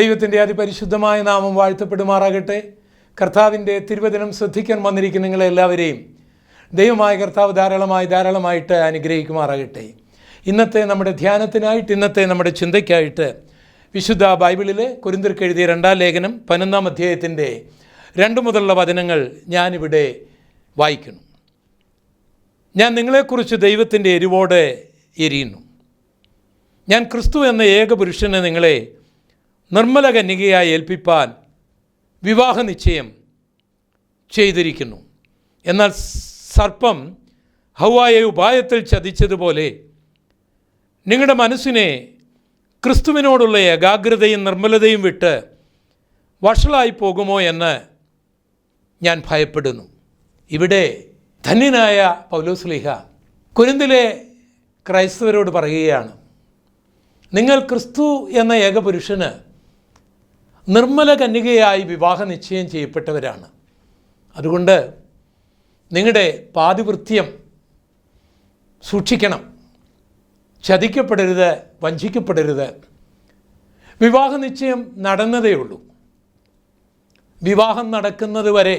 ദൈവത്തിൻ്റെ അതിപരിശുദ്ധമായ നാമം വാഴ്ത്തപ്പെടുമാറാകട്ടെ. കർത്താവിൻ്റെ തിരുവചനം ശ്രദ്ധിക്കാൻ വന്നിരിക്കുന്ന നിങ്ങളെല്ലാവരെയും ദൈവമായ കർത്താവ് ധാരാളമായിട്ട് അനുഗ്രഹിക്കുമാറാകട്ടെ. ഇന്നത്തെ നമ്മുടെ ധ്യാനത്തിനായിട്ട്, ഇന്നത്തെ നമ്മുടെ ചിന്തയ്ക്കായിട്ട് വിശുദ്ധ ബൈബിളിലെ കൊരിന്ത്യർക്ക് എഴുതിയ 2-ാം ലേഖനം 11-ാം അധ്യായത്തിൻ്റെ 2 മുതലുള്ള വചനങ്ങൾ ഞാനിവിടെ വായിക്കുന്നു. ഞാൻ നിങ്ങളെക്കുറിച്ച് ദൈവത്തിൻ്റെ എരിവോടെ എരിയുന്നു. ഞാൻ ക്രിസ്തു എന്ന ഏക പുരുഷനെ നിങ്ങളെ നിർമ്മല കന്യകയായി ഏൽപ്പിപ്പാൻ വിവാഹ നിശ്ചയം ചെയ്തിരിക്കുന്നു. എന്നാൽ സർപ്പം ഹവ്വായെ ഉപായത്തിൽ ചതിച്ചതുപോലെ നിങ്ങളുടെ മനസ്സിനെ ക്രിസ്തുവിനോടുള്ള ഏകാഗ്രതയും നിർമ്മലതയും വിട്ട് വഷളായി പോകുമോ എന്ന് ഞാൻ ഭയപ്പെടുന്നു. ഇവിടെ ധന്യനായ പൗലോസ്ലീഹ കൊരിന്തിലെ ക്രൈസ്തവരോട് പറയുകയാണ്, നിങ്ങൾ ക്രിസ്തു എന്ന ഏകപുരുഷന് നിർമ്മല കന്യകയായി വിവാഹ നിശ്ചയം ചെയ്യപ്പെട്ടവരാണ്. അതുകൊണ്ട് നിങ്ങളുടെ പാതിവൃത്യം സൂക്ഷിക്കണം, ചതിക്കപ്പെടരുത്, വഞ്ചിക്കപ്പെടരുത്. വിവാഹ നിശ്ചയം നടന്നതേ ഉള്ളൂ. വിവാഹം നടക്കുന്നത് വരെ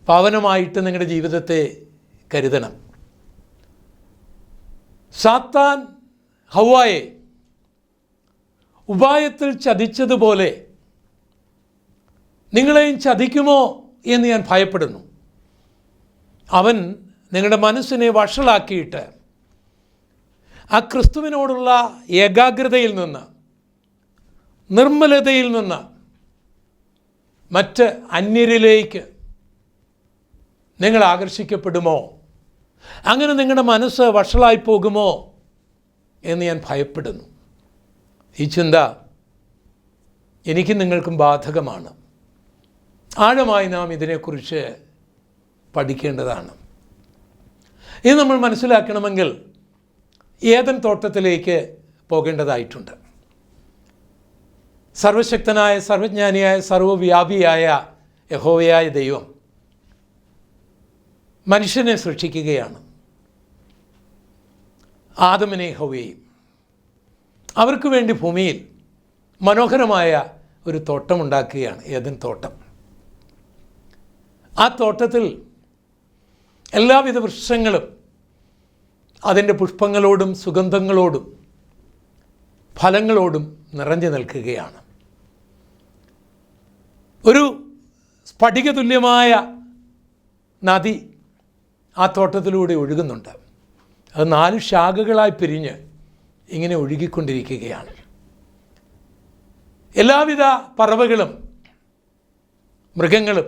പാവനമായിട്ട് നിങ്ങളുടെ ജീവിതത്തെ കരുതണം. സാത്താൻ ഹവ്വായെ ഉപായത്തിൽ ചതിച്ചതുപോലെ നിങ്ങളെയും ചതിക്കുമോ എന്ന് ഞാൻ ഭയപ്പെടുന്നു. അവൻ നിങ്ങളുടെ മനസ്സിനെ വഷളാക്കിയിട്ട് ആ ക്രിസ്തുവിനോടുള്ള ഏകാഗ്രതയിൽ നിന്ന്, നിർമ്മലതയിൽ നിന്ന് മറ്റ് അന്യരിലേക്ക് നിങ്ങൾ ആകർഷിക്കപ്പെടുമോ? അങ്ങനെ നിങ്ങളുടെ മനസ്സ് വഷളായി പോകുമോ എന്ന് ഞാൻ ഭയപ്പെടുന്നു. ഈ ചിന്ത എനിക്കും നിങ്ങൾക്കും ബാധകമാണ്. ആഴമായി നാം ഇതിനെക്കുറിച്ച് പഠിക്കേണ്ടതാണ്. ഇത് നമ്മൾ മനസ്സിലാക്കണമെങ്കിൽ ഏദൻ തോട്ടത്തിലേക്ക് പോകേണ്ടതായിട്ടുണ്ട്. സർവശക്തനായ, സർവജ്ഞാനിയായ, സർവവ്യാപിയായ യഹോവയായ ദൈവം മനുഷ്യനെ സൃഷ്ടിക്കുകയാണ്. ആദമിനെ ഹവ്വയെയും അവർക്ക് വേണ്ടി ഭൂമിയിൽ മനോഹരമായ ഒരു തോട്ടമുണ്ടാക്കുകയാണ്, ഏദൻ തോട്ടം. ആ തോട്ടത്തിൽ എല്ലാവിധ വൃക്ഷങ്ങളും അതിൻ്റെ പുഷ്പങ്ങളോടും സുഗന്ധങ്ങളോടും ഫലങ്ങളോടും നിറഞ്ഞു നിൽക്കുകയാണ്. ഒരു സ്ഫടിക തുല്യമായ നദി ആ തോട്ടത്തിലൂടെ ഒഴുകുന്നുണ്ട്. അത് 4 ശാഖകളായി പിരിഞ്ഞ് ഇങ്ങനെ ഒഴുകിക്കൊണ്ടിരിക്കുകയാണ്. എല്ലാവിധ പറവകളും മൃഗങ്ങളും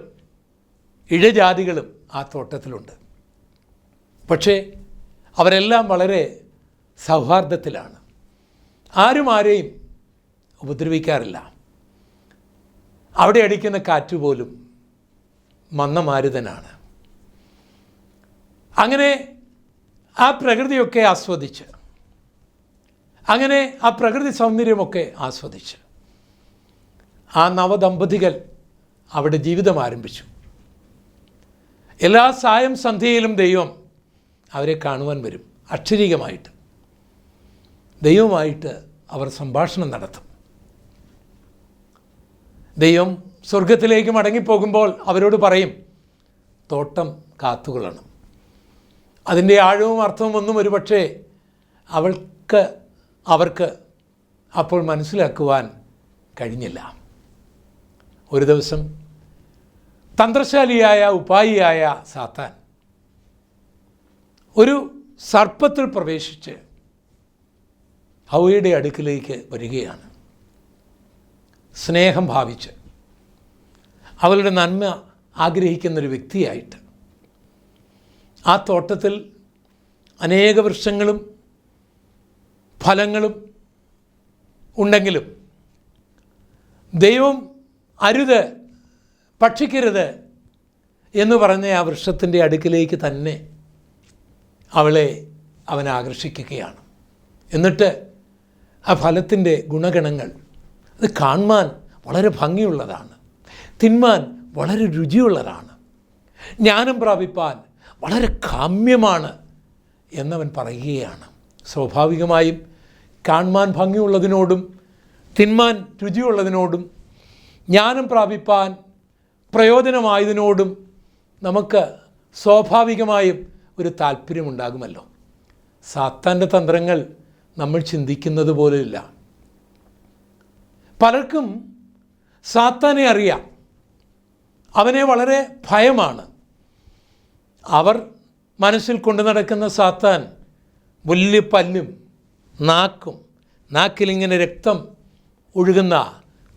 ഇഴജാതികളും ആ തോട്ടത്തിലുണ്ട്. പക്ഷേ അവരെല്ലാം വളരെ സൗഹാർദ്ദത്തിലാണ്. ആരും ആരെയും ഉപദ്രവിക്കാറില്ല. അവിടെ അടിക്കുന്ന കാറ്റുപോലും മന്ദമാരുതനാണ്. അങ്ങനെ ആ പ്രകൃതിയൊക്കെ ആസ്വദിച്ച്, അങ്ങനെ ആ പ്രകൃതി സൗന്ദര്യമൊക്കെ ആസ്വദിച്ച് ആ നവദമ്പതികൾ അവിടെ ജീവിതം ആരംഭിച്ചു. എല്ലാ സായം സന്ധ്യയിലും ദൈവം അവരെ കാണുവാൻ വരും. അക്ഷരീകമായിട്ട് ദൈവമായിട്ട് അവർ സംഭാഷണം നടത്തും. ദൈവം സ്വർഗത്തിലേക്ക് മടങ്ങിപ്പോകുമ്പോൾ അവരോട് പറയും, തോട്ടം കാത്തുകൊള്ളണം. അതിൻ്റെ ആഴവും അർത്ഥവും ഒന്നും ഒരുപക്ഷെ അവർക്ക് അപ്പോൾ മനസ്സിലാക്കുവാൻ കഴിഞ്ഞില്ല. ഒരു ദിവസം തന്ത്രശാലിയായ ഉപായിയായ സാത്താൻ ഒരു സർപ്പത്തിൽ പ്രവേശിച്ച് ഹവ്വയുടെ അടുക്കിലേക്ക് വരികയാണ്. സ്നേഹം ഭാവിച്ച് അവളുടെ നന്മ ആഗ്രഹിക്കുന്നൊരു വ്യക്തിയായിട്ട്. ആ തോട്ടത്തിൽ അനേക വൃക്ഷങ്ങളും ഫലങ്ങളും ഉണ്ടെങ്കിലും ദൈവം അരുത്, ഭക്ഷിക്കരുത് എന്ന് പറഞ്ഞ ആ വൃക്ഷത്തിൻ്റെ അടുക്കിലേക്ക് തന്നെ അവൻ ആകർഷിക്കുകയാണ്. എന്നിട്ട് ആ ഫലത്തിൻ്റെ ഗുണഗണങ്ങൾ അത് കാണുവാൻ വളരെ ഭംഗിയുള്ളതാണ്, തിന്മാൻ വളരെ രുചിയുള്ളതാണ്, ജ്ഞാനം പ്രാപിപ്പാൻ വളരെ കാമ്യമാണ് എന്നവൻ പറയുകയാണ്. സ്വാഭാവികമായും കാണുവാൻ ഭംഗിയുള്ളതിനോടും തിന്മാൻ രുചിയുള്ളതിനോടും ജ്ഞാനം പ്രാപിപ്പാൻ പ്രയോജനമായതിനോടും നമുക്ക് സ്വാഭാവികമായും ഒരു താല്പര്യമുണ്ടാകുമല്ലോ. സാത്താൻ്റെ തന്ത്രങ്ങൾ നമ്മൾ ചിന്തിക്കുന്നത് പോലെയില്ല. പലർക്കും സാത്താനെ അറിയാം, അവനെ വളരെ ഭയമാണ്. അവർ മനസ്സിൽ കൊണ്ടു നടക്കുന്ന സാത്താൻ വലിയ പല്ലും നാക്കും, നാക്കിലിങ്ങനെ രക്തം ഒഴുകുന്ന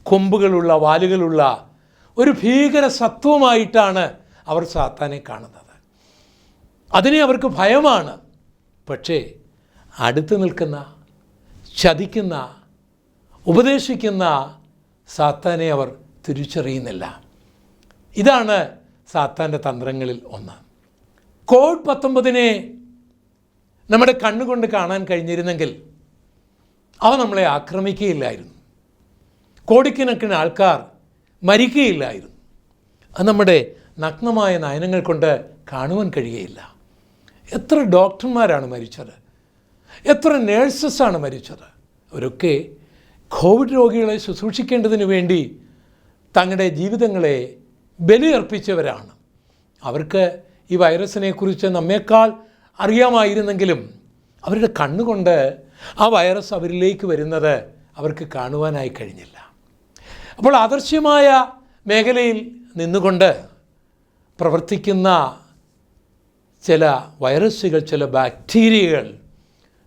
കൊമ്പുകളുള്ള വാലുകളുള്ള ഒരു ഭീകര സത്വമായിട്ടാണ് അവർ സാത്താനെ കാണുന്നത്. അതിനെ അവർക്ക് ഭയമാണ്. പക്ഷേ അടുത്ത് നിൽക്കുന്ന, ചതിക്കുന്ന, ഉപദേശിക്കുന്ന സാത്താനെ അവർ തിരിച്ചറിയുന്നില്ല. ഇതാണ് സാത്താൻ്റെ തന്ത്രങ്ങളിൽ ഒന്ന്. കോവിഡ്-19 നമ്മുടെ കണ്ണുകൊണ്ട് കാണാൻ കഴിഞ്ഞിരുന്നെങ്കിൽ അവ നമ്മളെ ആക്രമിക്കുകയില്ലായിരുന്നു. കോടിക്കണക്കിന് ആൾക്കാർ മരിക്കുകയില്ലായിരുന്നു. അത് നമ്മുടെ നഗ്നമായ നയനങ്ങൾ കൊണ്ട് കാണുവാൻ കഴിയുകയില്ല. എത്ര ഡോക്ടർമാരാണ് മരിച്ചത്, എത്ര നേഴ്സസാണ് മരിച്ചത്. അവരൊക്കെ കോവിഡ് രോഗികളെ ശുശ്രൂഷിക്കേണ്ടതിന് വേണ്ടി തങ്ങളുടെ ജീവിതങ്ങളെ ബലിയർപ്പിച്ചവരാണ്. അവർക്ക് ഈ വൈറസിനെക്കുറിച്ച് നമ്മേക്കാൾ അറിയാമായിരുന്നെങ്കിലും അവരുടെ കണ്ണുകൊണ്ട് ആ വൈറസ് അവരിലേക്ക് വരുന്നത് അവർക്ക് കാണുവാനായി കഴിഞ്ഞില്ല. അപ്പോൾ ആദർശ്യമായ മേഖലയിൽ നിന്നുകൊണ്ട് പ്രവർത്തിക്കുന്ന ചില വൈറസുകൾ, ചില ബാക്ടീരിയകൾ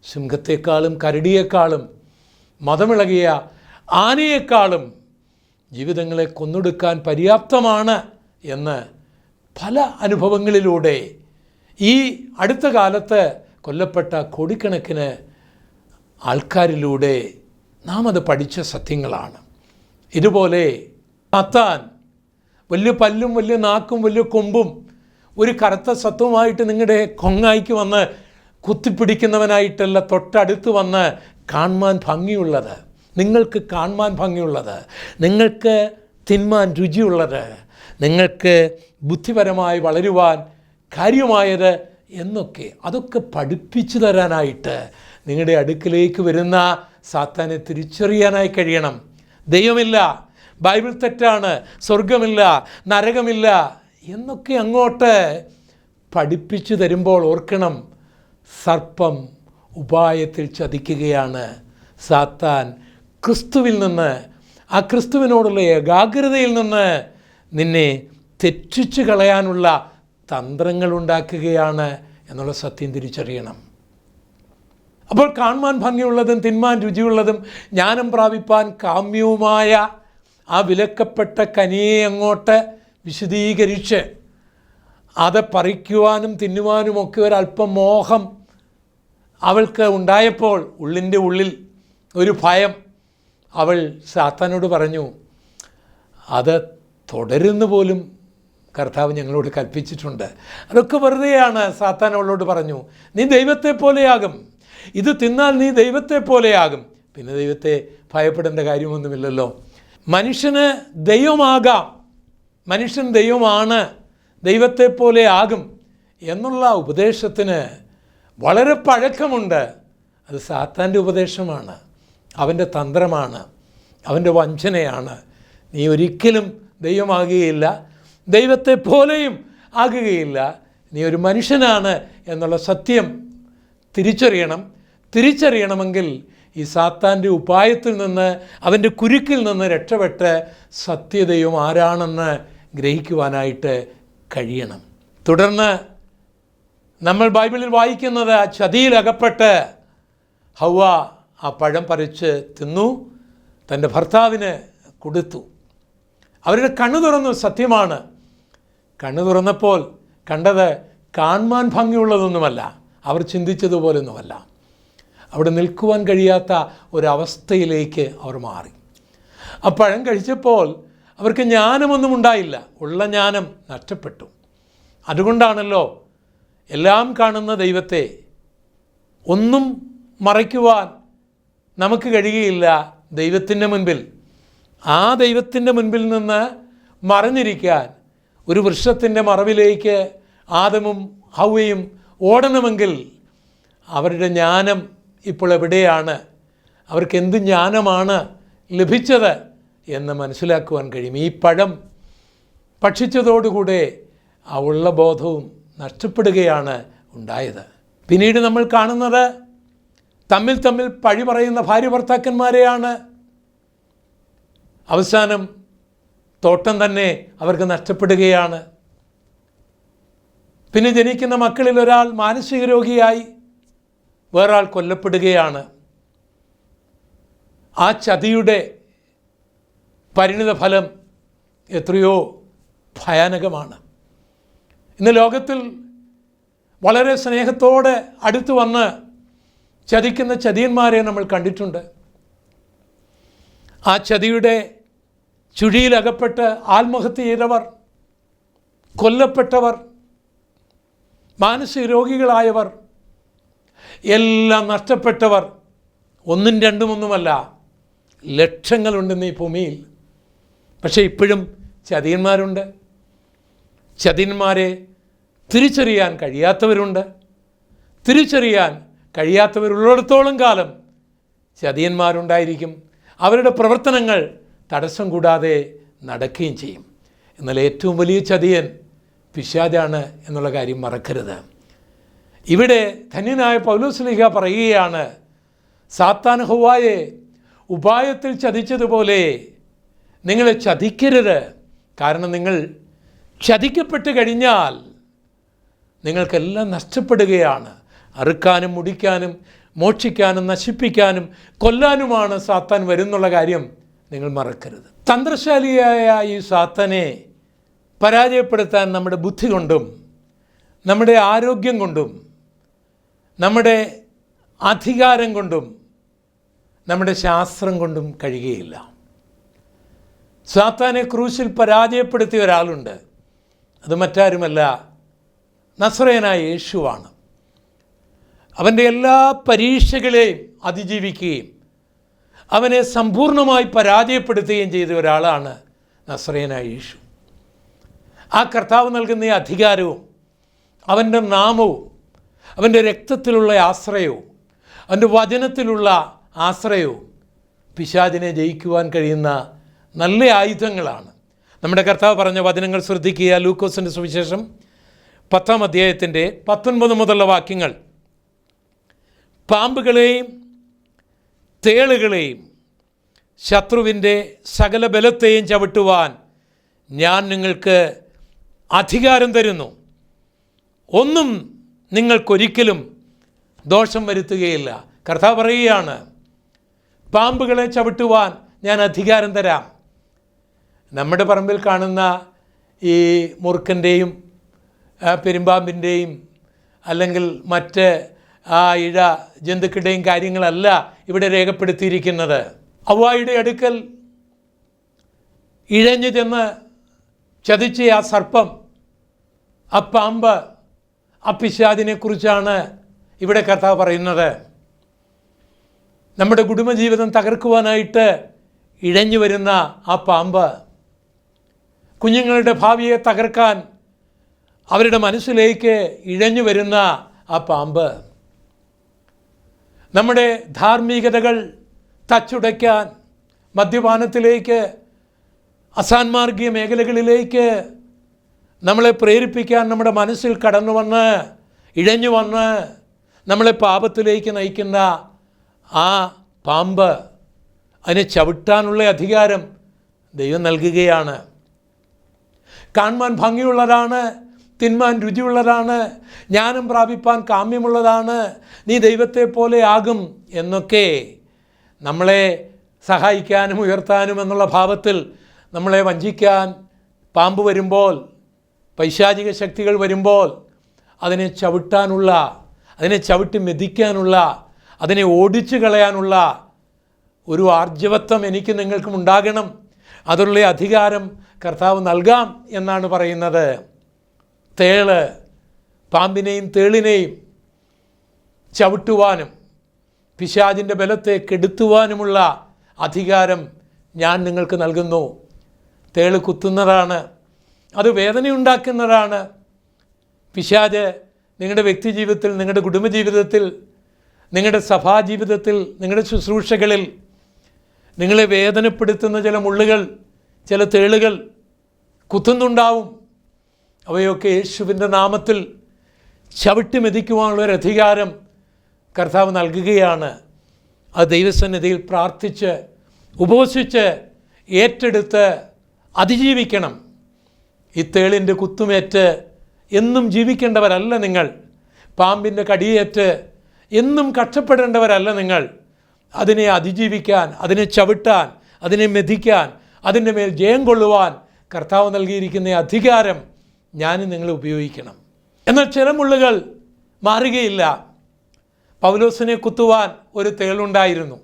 സിംഹത്തെക്കാളും കരടിയേക്കാളും മതമിളകിയ ആനയേക്കാളും ജീവിതങ്ങളെ കൊന്നൊടുക്കാൻ പര്യാപ്തമാണ് എന്ന് പല അനുഭവങ്ങളിലൂടെ ഈ അടുത്ത കാലത്ത് കൊല്ലപ്പെട്ട കോടിക്കണക്കിന് ആൾക്കാരിലൂടെ നാം അത് പഠിച്ച സത്യങ്ങളാണ്. ഇതുപോലെ സാത്താൻ വലിയ പല്ലും വലിയ നാക്കും വലിയ കൊമ്പും ഒരു കറുത്ത സത്വമായിട്ട് നിങ്ങളുടെ കൊങ്ങായിക്ക് വന്ന് കുത്തിപ്പിടിക്കുന്നവനായിട്ടല്ല, തൊട്ടടുത്ത് വന്ന് കാണുവാൻ ഭംഗിയുള്ളത്, നിങ്ങൾക്ക് കാണുവാൻ ഭംഗിയുള്ളത്, നിങ്ങൾക്ക് തിന്മാൻ രുചിയുള്ളത്, നിങ്ങൾക്ക് ബുദ്ധിപരമായി വളരുവാൻ കാര്യമായത് എന്നൊക്കെ അതൊക്കെ പഠിപ്പിച്ചു തരാനായിട്ട് നിങ്ങളുടെ അടുക്കിലേക്ക് വരുന്ന സാത്താനെ തിരിച്ചറിയാനായി കഴിയണം. ദൈവമില്ല, ബൈബിൾ തെറ്റാണ്, സ്വർഗമില്ല, നരകമില്ല എന്നൊക്കെ അങ്ങോട്ട് പഠിപ്പിച്ചു തരുമ്പോൾ ഓർക്കണം, സർപ്പം ഉപായത്തിൽ ചതിക്കുകയാണ്. സാത്താൻ ക്രിസ്തുവിൽ നിന്ന്, ആ ക്രിസ്തുവിനോടുള്ള ഏകാഗ്രതയിൽ നിന്ന് നിന്നെ തെറ്റിച്ചു കളയാനുള്ള തന്ത്രങ്ങൾ ഉണ്ടാക്കുകയാണ് എന്നുള്ള സത്യം തിരിച്ചറിയണം. അപ്പോൾ കാണുവാൻ ഭംഗിയുള്ളതും തിന്മാൻ രുചിയുള്ളതും ജ്ഞാനം പ്രാപിപ്പാൻ കാമ്യവുമായ ആ വിലക്കപ്പെട്ട കനിയെ അങ്ങോട്ട് വിശദീകരിച്ച് അത് പറിക്കുവാനും തിന്നുവാനുമൊക്കെ ഒരല്പം മോഹം അവൾക്ക് ഉണ്ടായപ്പോൾ ഉള്ളിൻ്റെ ഉള്ളിൽ ഒരു ഭയം, അവൾ സാത്താനോട് പറഞ്ഞു, അത് തുടരുന്നു പോലും കർത്താവ് ഞങ്ങളോട് കൽപ്പിച്ചിട്ടുണ്ട്. അതൊക്കെ വെറുതെയാണ്. സാത്താൻ അവളോട് പറഞ്ഞു, നീ ദൈവത്തെ പോലെയാകും, ഇത് തിന്നാൽ നീ ദൈവത്തെ പോലെയാകും. പിന്നെ ദൈവത്തെ ഭയപ്പെടേണ്ട കാര്യമൊന്നുമില്ലല്ലോ. മനുഷ്യന് ദൈവമാകാം, മനുഷ്യൻ ദൈവമാണ്, ദൈവത്തെ പോലെ ആകും എന്നുള്ള ഉപദേശത്തിന് വളരെ പഴക്കമുണ്ട്. അത് സാത്താൻ്റെ ഉപദേശമാണ്, അവൻ്റെ തന്ത്രമാണ്, അവൻ്റെ വഞ്ചനയാണ്. നീ ഒരിക്കലും ദൈവമാകുകയില്ല, ദൈവത്തെ പോലെയും ആകുകയില്ല, നീ ഒരു മനുഷ്യനാണ് എന്നുള്ള സത്യം തിരിച്ചറിയണം. തിരിച്ചറിയണമെങ്കിൽ ഈ സാത്താൻ്റെ ഉപായത്തിൽ നിന്ന്, അവൻ്റെ കുരുക്കിൽ നിന്ന് രക്ഷപ്പെട്ട് സത്യദൈവം ആരാണെന്ന് ഗ്രഹിക്കുവാനായിട്ട് കഴിയണം. തുടർന്ന് നമ്മൾ ബൈബിളിൽ വായിക്കുന്നത്, ആ ചതിയിലകപ്പെട്ട് ഹൗവ ആ പഴം പറിച്ച് തിന്നു, തൻ്റെ ഭർത്താവിന് കൊടുത്തു. അവരുടെ കണ്ണു തുറന്നു. സത്യമാണ്, കണ്ണു തുറന്നപ്പോൾ കണ്ടത് കാണുവാൻ ഭംഗിയുള്ളതൊന്നുമല്ല, അവർ ചിന്തിച്ചതുപോലൊന്നുമല്ല. അവിടെ നിൽക്കുവാൻ കഴിയാത്ത ഒരവസ്ഥയിലേക്ക് അവർ മാറി. ആ പഴം കഴിച്ചപ്പോൾ അവർക്ക് ജ്ഞാനമൊന്നും ഉണ്ടായില്ല, ഉള്ള ജ്ഞാനം നഷ്ടപ്പെട്ടു. അതുകൊണ്ടാണല്ലോ എല്ലാം കാണുന്ന ദൈവത്തെ ഒന്നും മറയ്ക്കുവാൻ നമുക്ക് കഴിയുകയില്ല ദൈവത്തിൻ്റെ മുൻപിൽ. ആ ദൈവത്തിൻ്റെ മുൻപിൽ നിന്ന് മറഞ്ഞിരിക്കാൻ ഒരു വൃക്ഷത്തിൻ്റെ മറവിലേക്ക് ആദമും ഹൗവയും ഓടണമെങ്കിൽ അവരുടെ ജ്ഞാനം ഇപ്പോൾ എവിടെയാണ്? അവർക്ക് എന്ത് ജ്ഞാനമാണ് ലഭിച്ചത് എന്ന് മനസ്സിലാക്കുവാൻ കഴിയും. ഈ പഴം ഭക്ഷിച്ചതോടുകൂടെ ആ ഉള്ള ബോധവും നഷ്ടപ്പെടുകയാണ് ഉണ്ടായത്. പിന്നീട് നമ്മൾ കാണുന്നത് തമ്മിൽ പഴി പറയുന്ന ഭാര്യ ഭർത്താക്കന്മാരെയാണ്. അവസാനം തോട്ടം തന്നെ അവർക്ക് നഷ്ടപ്പെടുകയാണ്. പിന്നെ ജനിക്കുന്ന മക്കളിൽ ഒരാൾ മാനസിക രോഗിയായി വേറൊരാൾ കൊല്ലപ്പെടുകയാണ്. ആ ചതിയുടെ പരിണിത ഫലം എത്രയോ ഭയാനകമാണ്. ഇന്ന് ലോകത്തിൽ വളരെ സ്നേഹത്തോടെ അടുത്തു വന്ന് ചതിക്കുന്ന ചതിയന്മാരെ നമ്മൾ കണ്ടിട്ടുണ്ട്. ആ ചതിയുടെ ചുഴിയിലകപ്പെട്ട് ആത്മഹത്യ ചെയ്തവർ, കൊല്ലപ്പെട്ടവർ, മാനസിക രോഗികളായവർ, എല്ലാം നഷ്ടപ്പെട്ടവർ ഒന്നും രണ്ടുമൊന്നുമല്ല, ലക്ഷങ്ങളുണ്ടെന്ന് ഈ ഭൂമിയിൽ. പക്ഷേ ഇപ്പോഴും ചതിയന്മാരുണ്ട്. ചതിയന്മാരെ തിരിച്ചറിയാൻ കഴിയാത്തവരുണ്ട്. തിരിച്ചറിയാൻ കഴിയാത്തവരുള്ളിടത്തോളം കാലം ചതിയന്മാരുണ്ടായിരിക്കും. അവരുടെ പ്രവർത്തനങ്ങൾ തടസ്സം കൂടാതെ നടക്കുകയും ചെയ്യും. എന്നാൽ ഏറ്റവും വലിയ ചതിയൻ പിശാചാണ് എന്നുള്ള കാര്യം മറക്കരുത്. ഇവിടെ ധന്യനായ പൗലോസ്ലീഹ പറയുകയാണ്, സാത്താൻ ഹവ്വായെ ഉപായത്തിൽ ചതിച്ചതുപോലെ നിങ്ങളെ ചതിക്കരുത്. കാരണം നിങ്ങൾ ചതിക്കപ്പെട്ട് കഴിഞ്ഞാൽ നിങ്ങൾക്കെല്ലാം നഷ്ടപ്പെടുകയാണ്. അറുക്കാനും മുടിക്കാനും മോക്ഷിക്കാനും നശിപ്പിക്കാനും കൊല്ലാനുമാണ് സാത്താൻ വരുന്നുള്ള കാര്യം നിങ്ങൾ മറക്കരുത്. തന്ത്രശാലിയായ ഈ സാത്താനെ പരാജയപ്പെടുത്താൻ നമ്മുടെ ബുദ്ധി കൊണ്ടും നമ്മുടെ ആരോഗ്യം കൊണ്ടും നമ്മുടെ അധികാരം കൊണ്ടും നമ്മുടെ ശാസ്ത്രം കൊണ്ടും കഴിയുകയില്ല. സാത്താനെ ക്രൂശിൽ പരാജയപ്പെടുത്തിയ ഒരാളുണ്ട്. അത് മറ്റാരുമല്ല, നസറേയനായ യേശുവാണ്. അവൻ്റെ എല്ലാ പരീക്ഷകളെയും അതിജീവിക്കുകയും അവനെ സമ്പൂർണ്ണമായി പരാജയപ്പെടുത്തുകയും ചെയ്ത ഒരാളാണ് നസറേയനായ യേശു. ആ കർത്താവ് നൽകുന്ന ഈ അധികാരവും അവൻ്റെ നാമവും അവൻ്റെ രക്തത്തിലുള്ള ആശ്രയവും അവൻ്റെ വചനത്തിലുള്ള ആശ്രയവും പിശാചിനെ ജയിക്കുവാൻ കഴിയുന്ന നല്ല ആയുധങ്ങളാണ്. നമ്മുടെ കർത്താവ് പറഞ്ഞ വചനങ്ങൾ ശ്രദ്ധിക്കുക. ലൂക്കോസിൻ്റെ സുവിശേഷം 10-ാം അധ്യായത്തിൻ്റെ 19 മുതലുള്ള വാക്യങ്ങൾ. പാമ്പുകളെയും തേളുകളെയും ശത്രുവിൻ്റെ സകല ബലത്തെയും ചവിട്ടുവാൻ ഞാൻ നിങ്ങൾക്ക് അധികാരം തരുന്നു. ഒന്നും നിങ്ങൾക്കൊരിക്കലും ദോഷം വരുത്തുകയില്ല. കർത്താവ് പറയുകയാണ്, പാമ്പുകളെ ചവിട്ടുവാൻ ഞാൻ അധികാരം തരാം. നമ്മുടെ പറമ്പിൽ കാണുന്ന ഈ മുറുക്കൻ്റെയും പെരുമ്പാമ്പിൻ്റെയും അല്ലെങ്കിൽ മറ്റ് ആ ഇഴ ജന്തുക്കളുടെയും കാര്യങ്ങളല്ല ഇവിടെ രേഖപ്പെടുത്തിയിരിക്കുന്നത്. ഹവ്വായുടെ അടുക്കൽ ഇഴഞ്ഞു ചെന്ന് ചതിച്ച ആ സർപ്പം, ആ പാമ്പ്, ആ പിശാചിനെക്കുറിച്ചാണ് ഇവിടെ കർത്താവ് പറയുന്നത്. നമ്മുടെ കുടുംബജീവിതം തകർക്കുവാനായിട്ട് ഇഴഞ്ഞു വരുന്ന ആ പാമ്പ്, കുഞ്ഞുങ്ങളുടെ ഭാവിയെ തകർക്കാൻ അവരുടെ മനസ്സിലേക്ക് ഇഴഞ്ഞു വരുന്ന ആ പാമ്പ്, നമ്മുടെ ധാർമ്മികതകൾ തച്ചുടയ്ക്കാൻ മദ്യപാനത്തിലേക്ക്, അസാൻമാർഗീയ മേഖലകളിലേക്ക് നമ്മളെ പ്രേരിപ്പിക്കാൻ നമ്മുടെ മനസ്സിൽ കടന്നു വന്ന് ഇഴഞ്ഞു വന്ന് നമ്മളെ പാപത്തിലേക്ക് നയിക്കുന്ന ആ പാമ്പ്, അതിനെ ചവിട്ടാനുള്ള അധികാരം ദൈവം നൽകുകയാണ്. കാണുവാൻ ഭംഗിയുള്ളതാണ്, തിന്മാൻ രുചിയുള്ളതാണ്, ജ്ഞാനം പ്രാപിപ്പാൻ കാമ്യമുള്ളതാണ്, നീ ദൈവത്തെ പോലെ ആകും എന്നൊക്കെ നമ്മളെ സഹായിക്കാനും ഉയർത്താനും എന്നുള്ള ഭാവത്തിൽ നമ്മളെ വഞ്ചിക്കാൻ പാമ്പ് വരുമ്പോൾ, പൈശാചിക ശക്തികൾ വരുമ്പോൾ അതിനെ ചവിട്ടാനുള്ള, അതിനെ ചവിട്ടി മെതിക്കാനുള്ള, അതിനെ ഓടിച്ചു കളയാനുള്ള ഒരു ആർജവത്വം എനിക്ക് നിങ്ങൾക്കും ഉണ്ടാകണം. അതിനുള്ള അധികാരം കർത്താവ് നൽകാം എന്നാണ് പറയുന്നത്. തേള്, പാമ്പിനെയും തേളിനെയും ചവിട്ടുവാനും പിശാചിൻ്റെ ബലത്തെ കെടുത്തുവാനുമുള്ള അധികാരം ഞാൻ നിങ്ങൾക്ക് നൽകുന്നു. തേള് കുത്തുന്നതാണ്, അത് വേദനയുണ്ടാക്കുന്നതാണ്. പിശാച് നിങ്ങളുടെ വ്യക്തിജീവിതത്തിൽ, നിങ്ങളുടെ കുടുംബജീവിതത്തിൽ, നിങ്ങളുടെ സഭാജീവിതത്തിൽ, നിങ്ങളുടെ ശുശ്രൂഷകളിൽ, നിങ്ങളെ വേദനപ്പെടുത്തുന്ന ചില മുള്ളുകൾ, ചില തേളുകൾ കുത്തുന്നുണ്ടാവും. അവയൊക്കെ യേശുവിൻ്റെ നാമത്തിൽ ചവിട്ടി മെതിക്കുവാനുള്ളൊരു അധികാരം കർത്താവ് നൽകുകയാണ്. അത് ദൈവസന്നിധിയിൽ പ്രാർത്ഥിച്ച് ഉപവസിച്ച് ഏറ്റെടുത്ത് അതിജീവിക്കണം. ഈ തേളിൻ്റെ കുത്തുമേറ്റ് എന്നും ജീവിക്കേണ്ടവരല്ല നിങ്ങൾ. പാമ്പിൻ്റെ കടിയേറ്റ് എന്നും കഷ്ടപ്പെടേണ്ടവരല്ല നിങ്ങൾ. അതിനെ അതിജീവിക്കാൻ, അതിനെ ചവിട്ടാൻ, അതിനെ മെതിക്കാൻ, അതിൻ്റെ മേൽ ജയം കൊള്ളുവാൻ കർത്താവ് നൽകിയിരിക്കുന്ന അധികാരം ഞാനും നിങ്ങൾ ഉപയോഗിക്കണം. എന്നാൽ ചില മുള്ളുകൾ മാറുകയില്ല. പൗലോസിനെ കുത്തുവാൻ ഒരു തേളുണ്ടായിരുന്നു,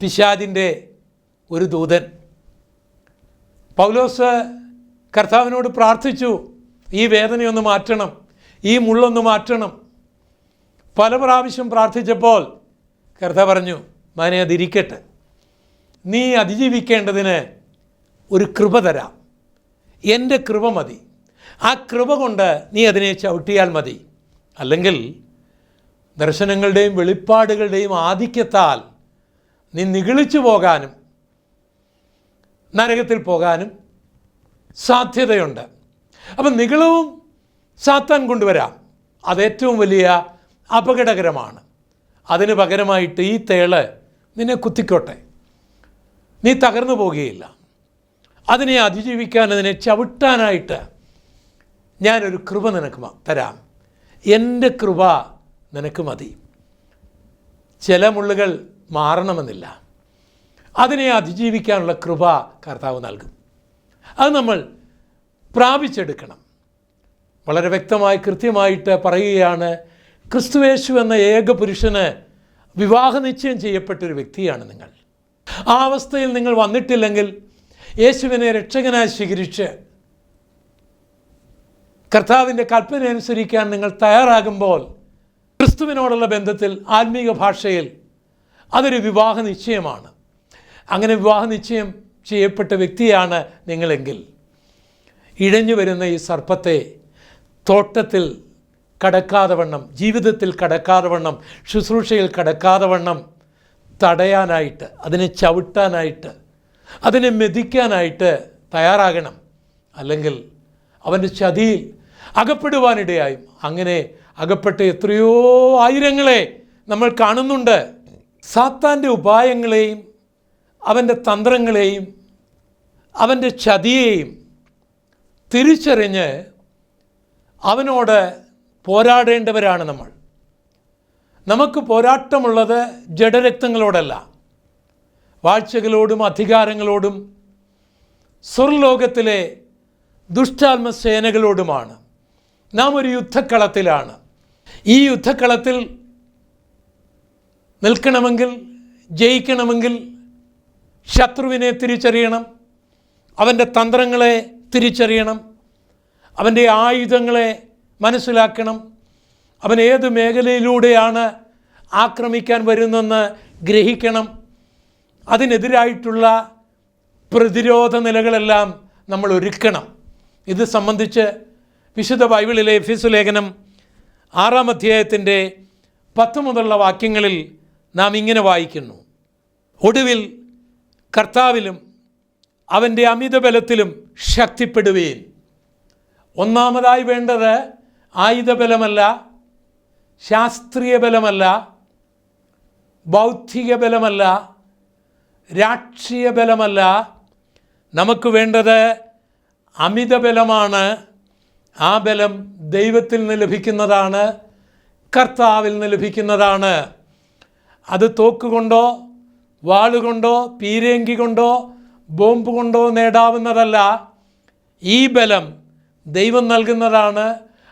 പിശാചിൻ്റെ ഒരു ദൂതൻ. പൗലോസ് കർത്താവിനോട് പ്രാർത്ഥിച്ചു, ഈ വേദനയൊന്ന് മാറ്റണം, ഈ മുള്ളൊന്ന് മാറ്റണം. പല പ്രാവശ്യം പ്രാർത്ഥിച്ചപ്പോൾ കർത്താവ് പറഞ്ഞു, മകനെ അതിരിക്കട്ടെ, നീ അതിജീവിക്കേണ്ടതിന് ഒരു കൃപ തരാം, എൻ്റെ കൃപ മതി. ആ കൃപ കൊണ്ട് നീ അതിനെ ചവിട്ടിയാൽ മതി. അല്ലെങ്കിൽ ദർശനങ്ങളുടെയും വെളിപ്പാടുകളുടെയും ആധിക്യത്താൽ നീ നിഗളിച്ചു പോകാനും നരകത്തിൽ പോകാനും സാധ്യതയുണ്ട്. അപ്പം നിഗളവും സാത്താൻ കൊണ്ടുവരാം, അതേറ്റവും വലിയ അപകടകരമാണ്. അതിന് പകരമായിട്ട് ഈ തേള് നിന്നെ കുത്തിക്കോട്ടെ, നീ തകർന്നു പോകുകയില്ല. അതിനെ അതിജീവിക്കാൻ, അതിനെ ചവിട്ടാനായിട്ട് ഞാനൊരു കൃപ നിനക്ക് തരാം, എൻ്റെ കൃപ നിനക്ക് മതി. ചില മുള്ളുകൾ മാറണമെന്നില്ല, അതിനെ അതിജീവിക്കാനുള്ള കൃപ കർത്താവ് നൽകും. അത് നമ്മൾ പ്രാപിച്ചെടുക്കണം. വളരെ വ്യക്തമായി കൃത്യമായിട്ട് പറയുകയാണ്, ക്രിസ്തുയേശു എന്ന ഏക പുരുഷന് വിവാഹ നിശ്ചയം ചെയ്യപ്പെട്ടൊരു വ്യക്തിയാണ് നിങ്ങൾ. ആ അവസ്ഥയിൽ നിങ്ങൾ വന്നിട്ടില്ലെങ്കിൽ യേശുവിനെ രക്ഷകനായി സ്വീകരിച്ച് കർത്താവിൻ്റെ കൽപ്പന അനുസരിക്കാൻ നിങ്ങൾ തയ്യാറാകുമ്പോൾ ക്രിസ്തുവിനോടുള്ള ബന്ധത്തിൽ ആത്മീക ഭാഷയിൽ അതൊരു വിവാഹ നിശ്ചയമാണ്. അങ്ങനെ വിവാഹ നിശ്ചയം ചെയ്യപ്പെട്ട വ്യക്തിയാണ് നിങ്ങളെങ്കിൽ ഇഴഞ്ഞു വരുന്ന ഈ സർപ്പത്തെ തോട്ടത്തിൽ കടക്കാതെ വണ്ണം, ജീവിതത്തിൽ കടക്കാതെ വണ്ണം, ശുശ്രൂഷയിൽ കടക്കാതെ വണ്ണം തടയാനായിട്ട്, അതിനെ ചവിട്ടാനായിട്ട്, അതിനെ മെതിക്കാനായിട്ട് തയ്യാറാകണം. അല്ലെങ്കിൽ അവൻ്റെ ചതിയിൽ അകപ്പെടുവാനിടയായും. അങ്ങനെ അകപ്പെട്ട എത്രയോ ആയിരങ്ങളെ നമ്മൾ കാണുന്നുണ്ട്. സാത്താൻ്റെ ഉപായങ്ങളെയും അവൻ്റെ തന്ത്രങ്ങളെയും അവൻ്റെ ചതിയെയും തിരിച്ചറിഞ്ഞ് അവനോട് പോരാടേണ്ടവരാണ് നമ്മൾ. നമുക്ക് പോരാട്ടമുള്ളത് ജഡരക്തങ്ങളോടല്ല, വാഴ്ചകളോടും അധികാരങ്ങളോടും സ്വർലോകത്തിലെ ദുഷ്ടാത്മസേനകളോടുമാണ്. നാം ഒരു യുദ്ധക്കളത്തിലാണ്. ഈ യുദ്ധക്കളത്തിൽ നിൽക്കണമെങ്കിൽ, ജയിക്കണമെങ്കിൽ ശത്രുവിനെ തിരിച്ചറിയണം, അവൻ്റെ തന്ത്രങ്ങളെ തിരിച്ചറിയണം, അവൻ്റെ ആയുധങ്ങളെ മനസ്സിലാക്കണം, അവൻ ഏത് മേഖലയിലൂടെയാണ് ആക്രമിക്കാൻ വരുന്നതെന്ന് ഗ്രഹിക്കണം. അതിനെതിരായിട്ടുള്ള പ്രതിരോധ നിലകളെല്ലാം നമ്മൾ ഒരുക്കണം. ഇത് സംബന്ധിച്ച് വിശുദ്ധ ബൈബിളിലെ എഫെസ്യ ലേഖനം 6-ാം അധ്യായത്തിൻ്റെ 10 മുതലുള്ള വാക്യങ്ങളിൽ നാം ഇങ്ങനെ വായിക്കുന്നു: ഒടുവിൽ കർത്താവിലും അവൻ്റെ അമിതബലത്തിലും ശക്തിപ്പെടുവീൻ. ഒന്നാമതായി വേണ്ടത് ആയുധബലമല്ല, ശാസ്ത്രീയ ബലമല്ല, ബൗദ്ധിക ബലമല്ല, രാഷ്ട്രീയ ബലമല്ല. നമുക്ക് വേണ്ടത് അമിതബലമാണ്. ആ ബലം ദൈവത്തിൽ നിന്ന് ലഭിക്കുന്നതാണ്, കർത്താവിൽ നിന്ന് ലഭിക്കുന്നതാണ്. അത് തോക്കുകൊണ്ടോ വാളുകൊണ്ടോ പീരങ്കി കൊണ്ടോ ബോംബ് കൊണ്ടോ നേടാവുന്നതല്ല. ഈ ബലം ദൈവം നൽകുന്നതാണ്,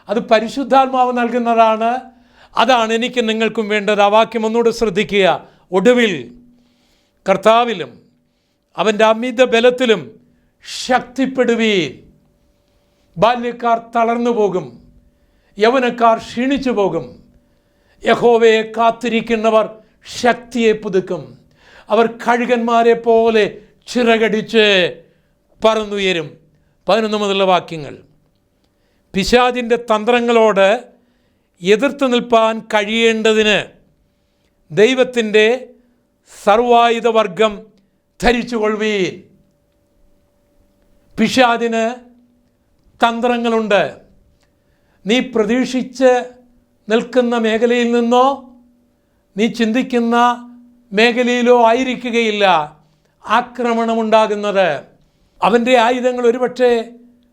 അത് പരിശുദ്ധാത്മാവ് നൽകുന്നതാണ്. അതാണ് എനിക്ക് നിങ്ങൾക്കും വേണ്ടത്. ആ വാക്യം ഒന്നുകൂടെ ശ്രദ്ധിക്കുക: ഒടുവിൽ കർത്താവിലും അവൻ്റെ അമിത ബലത്തിലും ശക്തിപ്പെടുവീൻ. ബാല്യക്കാർ തളർന്നു പോകും, യൗവനക്കാർ ക്ഷീണിച്ചു പോകും. യഹോവയെ കാത്തിരിക്കുന്നവർ ശക്തിയെ പുതുക്കും. അവർ കഴുകന്മാരെ പോലെ ചിറകടിച്ച് പറന്നുയരും. 11 മുതലുള്ള വാക്യങ്ങൾ: പിശാചിൻ്റെ തന്ത്രങ്ങളോട് എതിർത്ത് നിൽപ്പാൻ കഴിയേണ്ടതിന് ദൈവത്തിൻ്റെ സർവായുധവർഗം ധരിച്ചുകൊള്ളുവീൻ. പിശാചിന് തന്ത്രങ്ങളുണ്ട്. നീ പ്രതീക്ഷിച്ച് നിൽക്കുന്ന മേഖലയിൽ നിന്നോ നീ ചിന്തിക്കുന്ന മേഖലയിലോ ആയിരിക്കുകയില്ല ആക്രമണമുണ്ടാകുന്നത്. അവൻ്റെ ആയുധങ്ങൾ ഒരുപക്ഷെ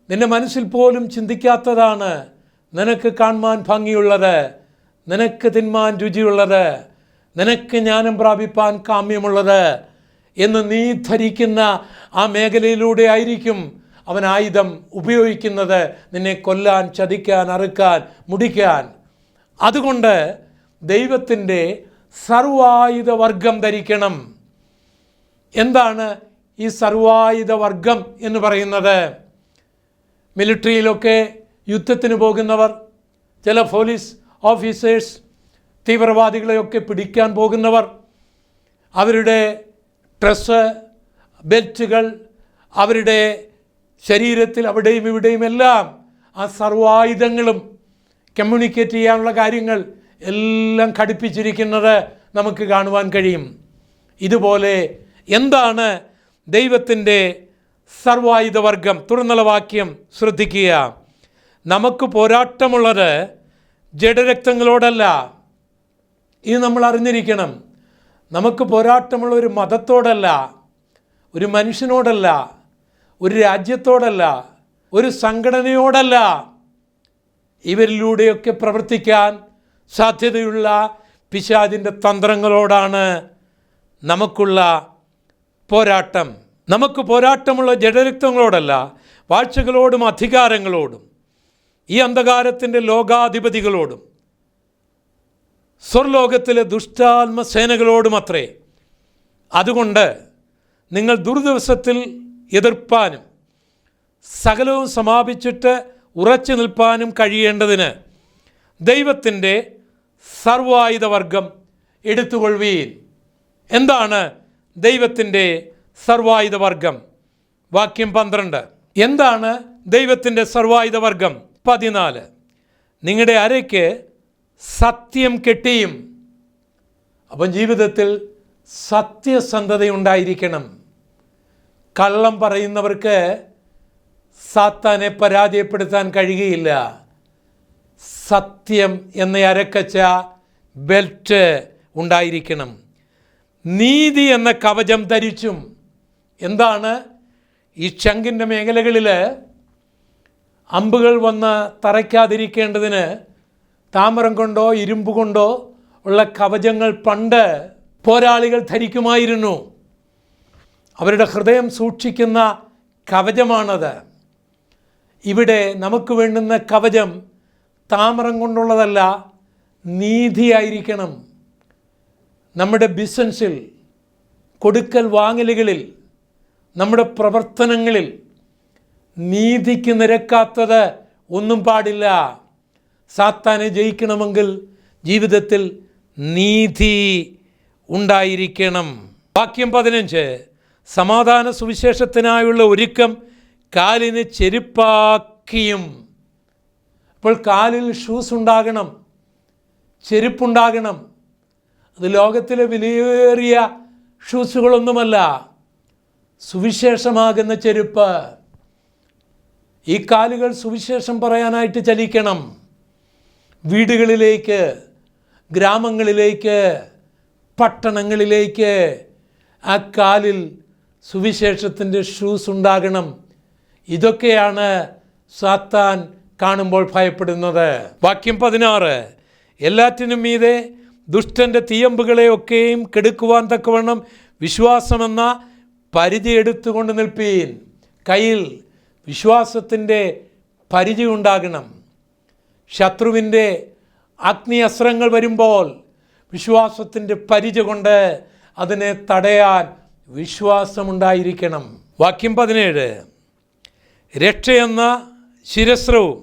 നിൻ്റെ മനസ്സിൽ പോലും ചിന്തിക്കാത്തതാണ്. നിനക്ക് കാണുവാൻ ഭംഗിയുള്ളത്, നിനക്ക് തിന്മാൻ രുചിയുള്ളത്, നിനക്ക് ജ്ഞാനം പ്രാപിപ്പാൻ കാമ്യമുള്ളത് എന്ന് നീ ധരിക്കുന്ന ആ മേഖലയിലൂടെ ആയിരിക്കും അവൻ ആയുധം ഉപയോഗിക്കുന്നത്, നിന്നെ കൊല്ലാൻ, ചതിക്കാൻ, അറുക്കാൻ, മുടിക്കാൻ. അതുകൊണ്ട് ദൈവത്തിൻ്റെ സർവായുധവർഗം ധരിക്കണം. എന്താണ് ഈ സർവായുധവർഗം എന്ന് പറയുന്നത്? മിലിറ്ററിയിലൊക്കെ യുദ്ധത്തിന് പോകുന്നവർ, ചില പോലീസ് ഓഫീസേഴ്സ്, തീവ്രവാദികളെയൊക്കെ പിടിക്കാൻ പോകുന്നവർ, അവരുടെ ഡ്രസ്സ്, ബെൽറ്റുകൾ, അവരുടെ ശരീരത്തിൽ അവിടെയും ഇവിടെയും എല്ലാം ആ സർവായുധങ്ങളും കമ്മ്യൂണിക്കേറ്റ് ചെയ്യാനുള്ള കാര്യങ്ങൾ എല്ലാം ഘടിപ്പിച്ചിരിക്കുന്നത് നമുക്ക് കാണുവാൻ കഴിയും. ഇതുപോലെ എന്താണ് ദൈവത്തിൻ്റെ സർവായുധവർഗം? തുടർന്നുള്ള വാക്യം ശ്രദ്ധിക്കുക. നമുക്ക് പോരാട്ടമുള്ളത് ജഡരക്തങ്ങളോടല്ല. ഇത് നമ്മൾ അറിഞ്ഞിരിക്കണം. നമുക്ക് പോരാട്ടമുള്ള ഒരു മതത്തോടല്ല, ഒരു മനുഷ്യനോടല്ല, ഒരു രാജ്യത്തോടല്ല, ഒരു സംഘടനയോടല്ല. ഇവരിലൂടെയൊക്കെ പ്രവർത്തിക്കാൻ സാധ്യതയുള്ള പിശാചിൻ്റെ തന്ത്രങ്ങളോടാണ് നമുക്കുള്ള പോരാട്ടം. നമുക്ക് പോരാട്ടമുള്ള ജഡരക്തങ്ങളോടല്ല, വാഴ്ചകളോടും അധികാരങ്ങളോടും ഈ അന്ധകാരത്തിൻ്റെ ലോകാധിപതികളോടും സ്വർലോകത്തിലെ ദുഷ്ടാത്മസേനകളോടും അത്രേ. അതുകൊണ്ട് നിങ്ങൾ ദുർദിവസത്തിൽ എതിർപ്പാനും സകലവും സമാപിച്ചിട്ട് ഉറച്ചു നിൽപ്പാനും കഴിയേണ്ടതിന് ദൈവത്തിൻ്റെ സർവായുധവർഗം എടുത്തുകൊള്ളുവീൻ. എന്താണ് ദൈവത്തിൻ്റെ സർവായുധവർഗം? വാക്യം 12. എന്താണ് ദൈവത്തിൻ്റെ സർവായുധവർഗം? 14. നിങ്ങളുടെ അരയ്ക്ക് സത്യം കെട്ടിയും. അപ്പം ജീവിതത്തിൽ സത്യസന്ധതയുണ്ടായിരിക്കണം. കള്ളം പറയുന്നവർക്ക് സാത്താനെ പരാജയപ്പെടുത്താൻ കഴിയുകയില്ല. സത്യം എന്ന അരക്കച്ച ബെൽറ്റ് ഉണ്ടായിരിക്കണം. നീതി എന്ന കവചം ധരിച്ചും. എന്താണ് ഈ ചങ്കിൻ്റെ മേഖലകളിൽ അമ്പുകൾ വന്ന് തറയ്ക്കാതിരിക്കേണ്ടതിന് താമരം കൊണ്ടോ ഇരുമ്പ് കൊണ്ടോ ഉള്ള കവചങ്ങൾ പണ്ട് പോരാളികൾ ധരിക്കുമായിരുന്നു. അവരുടെ ഹൃദയം സൂക്ഷിക്കുന്ന കവചമാണത്. ഇവിടെ നമുക്ക് വേണ്ടുന്ന കവചം താമരം കൊണ്ടുള്ളതല്ല, നീതിയായിരിക്കണം. നമ്മുടെ ബിസിനസ്സിൽ, കൊടുക്കൽ വാങ്ങലുകളിൽ, നമ്മുടെ പ്രവർത്തനങ്ങളിൽ നീതിക്ക് നിരക്കാത്തത് ഒന്നും പാടില്ല. സാത്താനെ ജയിക്കണമെങ്കിൽ ജീവിതത്തിൽ നീതി ഉണ്ടായിരിക്കണം. വാക്യം 15. സമാധാന സുവിശേഷത്തിനായുള്ള ഒരുക്കം കാലിന് ചെരുപ്പാക്കിയും. അപ്പോൾ കാലിൽ ഷൂസ് ഉണ്ടാകണം, ചെരുപ്പുണ്ടാകണം. അത് ലോകത്തിലെ വിലയേറിയ ഷൂസുകളൊന്നുമല്ല, സുവിശേഷമാകുന്ന ചെരുപ്പ്. ഈ കാലുകൾ സുവിശേഷം പറയാനായിട്ട് ചലിക്കണം. വീടുകളിലേക്ക്, ഗ്രാമങ്ങളിലേക്ക്, പട്ടണങ്ങളിലേക്ക് ആ കാലിൽ സുവിശേഷത്തിൻ്റെ ഷൂസ് ഉണ്ടാകണം. ഇതൊക്കെയാണ് സാത്താൻ കാണുമ്പോൾ ഭയപ്പെടുന്നത്. വാക്യം 16. എല്ലാറ്റിനും മീതെ ദുഷ്ടൻ്റെ തീയമ്പുകളെയൊക്കെയും കെടുക്കുവാൻ തക്കവണ്ണം വിശ്വാസമെന്ന പരിധി എടുത്തുകൊണ്ട് നിൽപ്പീൻ. കയ്യിൽ വിശ്വാസത്തിൻ്റെ പരിധി ഉണ്ടാകണം. ശത്രുവിൻ്റെ അഗ്നി അസ്ത്രങ്ങൾ വരുമ്പോൾ വിശ്വാസത്തിൻ്റെ പരിധി കൊണ്ട് അതിനെ തടയാൻ വിശ്വാസമുണ്ടായിരിക്കണം. വാക്യം 17. രക്ഷയെന്ന ശിരസ്ത്രവും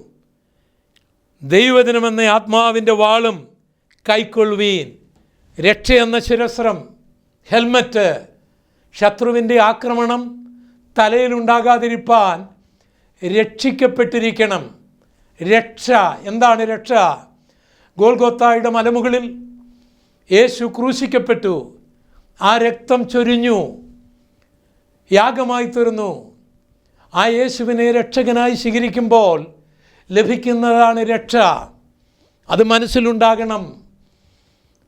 ദൈവവചനമെന്ന ആത്മാവിൻ്റെ വാളും കൈക്കൊള്ളുവീൻ. രക്ഷയെന്ന ശിരസ്ത്രം, ഹെൽമറ്റ്. ശത്രുവിൻ്റെ ആക്രമണം തലയിലുണ്ടാകാതിരിപ്പാൻ രക്ഷിക്കപ്പെട്ടിരിക്കണം. രക്ഷ. എന്താണ് രക്ഷ? ഗോൽഗോത്തായുടെ മലമുകളിൽ യേശു ക്രൂശിക്കപ്പെട്ടു. ആ രക്തം ചൊരിഞ്ഞു, യാഗമായി തീർന്നു. ആ യേശുവിനെ രക്ഷകനായി സ്വീകരിക്കുമ്പോൾ ലഭിക്കുന്നതാണ് രക്ഷ. അത് മനസ്സിലുണ്ടാകണം.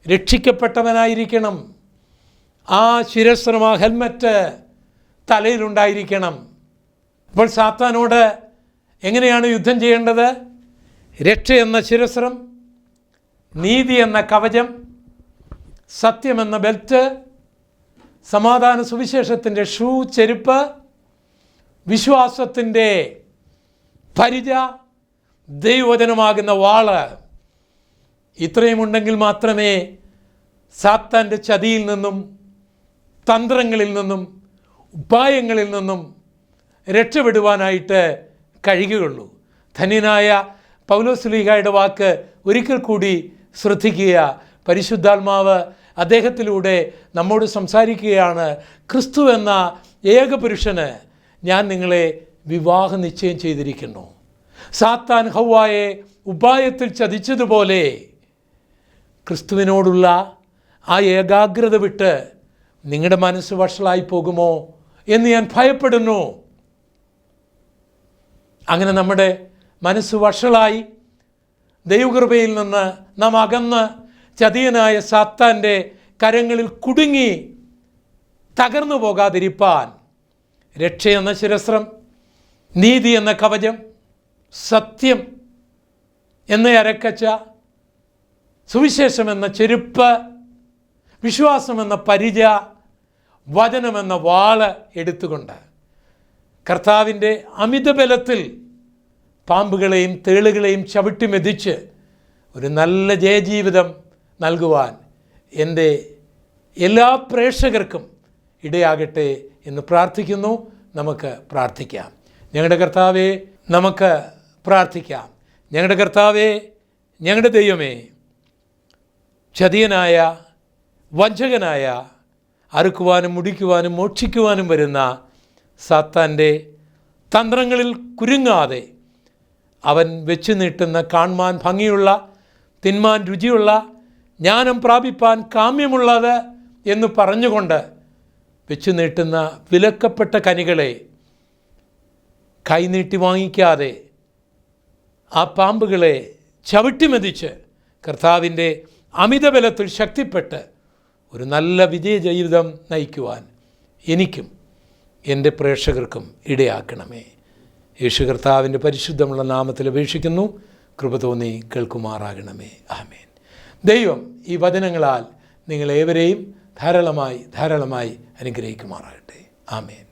രക്ഷിക്കപ്പെട്ടവനായിരിക്കണം. ആ ശിരസ്ത്രം, ആ ഹെൽമറ്റ് തലയിലുണ്ടായിരിക്കണം. അപ്പോൾ സാത്താനോട് എങ്ങനെയാണ് യുദ്ധം ചെയ്യേണ്ടത്? രക്ഷ എന്ന ശിരസ്ത്രം, നീതി എന്ന കവചം, സത്യമെന്ന ബെൽറ്റ്, സമാധാന സുവിശേഷത്തിൻ്റെ ഷൂ, ചെരുപ്പ്, വിശ്വാസത്തിൻ്റെ പരിച, ദൈവവചനമാകുന്ന വാള്. ഇത്രയും ഉണ്ടെങ്കിൽ മാത്രമേ സാത്താൻ്റെ ചതിയിൽ നിന്നും തന്ത്രങ്ങളിൽ നിന്നും ഉപായങ്ങളിൽ നിന്നും രക്ഷപ്പെടുവാനായിട്ട് കഴിയുകയുള്ളൂ. ധന്യനായ പൗലോസ്ലീഹായുടെ വാക്ക് ഒരിക്കൽ കൂടി ശ്രദ്ധിക്കുക. പരിശുദ്ധാത്മാവ് അദ്ദേഹത്തിലൂടെ നമ്മോട് സംസാരിക്കുകയാണ്. ക്രിസ്തു എന്ന ഏകപുരുഷന് ഞാൻ നിങ്ങളെ വിവാഹ നിശ്ചയം ചെയ്തിരിക്കുന്നു. സാത്താൻ ഹവ്വായെ ഉപായത്തിൽ ചതിച്ചതുപോലെ ക്രിസ്തുവിനോടുള്ള ആ ഏകാഗ്രത വിട്ട് നിങ്ങളുടെ മനസ്സ് വഷളായി പോകുമോ എന്ന് ഞാൻ ഭയപ്പെടുന്നു. അങ്ങനെ നമ്മുടെ മനസ്സ് വഷളായി ദൈവകൃപയിൽ നിന്ന് നാം അകന്ന് ചതിയനായ സാത്താൻ്റെ കരങ്ങളിൽ കുടുങ്ങി തകർന്നു പോകാതിരിപ്പാൻ രക്ഷയെന്ന ശിരസ്ത്രം, നീതി എന്ന കവചം, സത്യം എന്ന അരക്കച്ച, സുവിശേഷം എന്ന ചെരുപ്പ്, വിശ്വാസമെന്ന പരിച, വചനമെന്ന വാള് എടുത്തുകൊണ്ട് കർത്താവിൻ്റെ അമിതബലത്തിൽ പാമ്പുകളെയും തേളുകളെയും ചവിട്ടി മെതിച്ച് ഒരു നല്ല ജയജീവിതം നൽകുവാൻ എൻ്റെ എല്ലാ പ്രേക്ഷകർക്കും ഇടയാകട്ടെ എന്ന് പ്രാർത്ഥിക്കുന്നു. നമുക്ക് പ്രാർത്ഥിക്കാം. ഞങ്ങളുടെ കർത്താവേ, നമുക്ക് പ്രാർത്ഥിക്കാം. ഞങ്ങളുടെ കർത്താവേ, ഞങ്ങളുടെ ദൈവമേ, ചതിയനായ, വഞ്ചകനായ, അറുക്കുവാനും മുടിക്കുവാനും മോക്ഷിക്കുവാനും വരുന്ന സാത്താൻ്റെ തന്ത്രങ്ങളിൽ കുരുങ്ങാതെ അവൻ വെച്ച് നീട്ടുന്ന കാൺമാൻ ഭംഗിയുള്ള, തിന്മാൻ രുചിയുള്ള, ജ്ഞാനം പ്രാപിപ്പാൻ കാമ്യമുള്ളത് എന്ന് പറഞ്ഞുകൊണ്ട് വെച്ച് നീട്ടുന്ന വിലക്കപ്പെട്ട കനികളെ കൈനീട്ടി വാങ്ങിക്കാതെ ആ പാമ്പുകളെ ചവിട്ടിമെതിച്ച് കർത്താവിൻ്റെ അമിതബലത്തിൽ ശക്തിപ്പെട്ട് ഒരു നല്ല വിജയ ജീവിതം നയിക്കുവാൻ എനിക്കും എൻ്റെ പ്രേക്ഷകർക്കും ഇടയാക്കണമേ. യേശു കർത്താവിൻ്റെ പരിശുദ്ധമുള്ള നാമത്തിൽ അപേക്ഷിക്കുന്നു. കൃപ തോന്നി കേൾക്കുമാറാകണമേ. ആമേൻ. ദൈവം ഈ വചനങ്ങളാൽ നിങ്ങളേവരെയും ധാരാളമായി അനുഗ്രഹിക്കുമാറാകട്ടെ. ആമേൻ.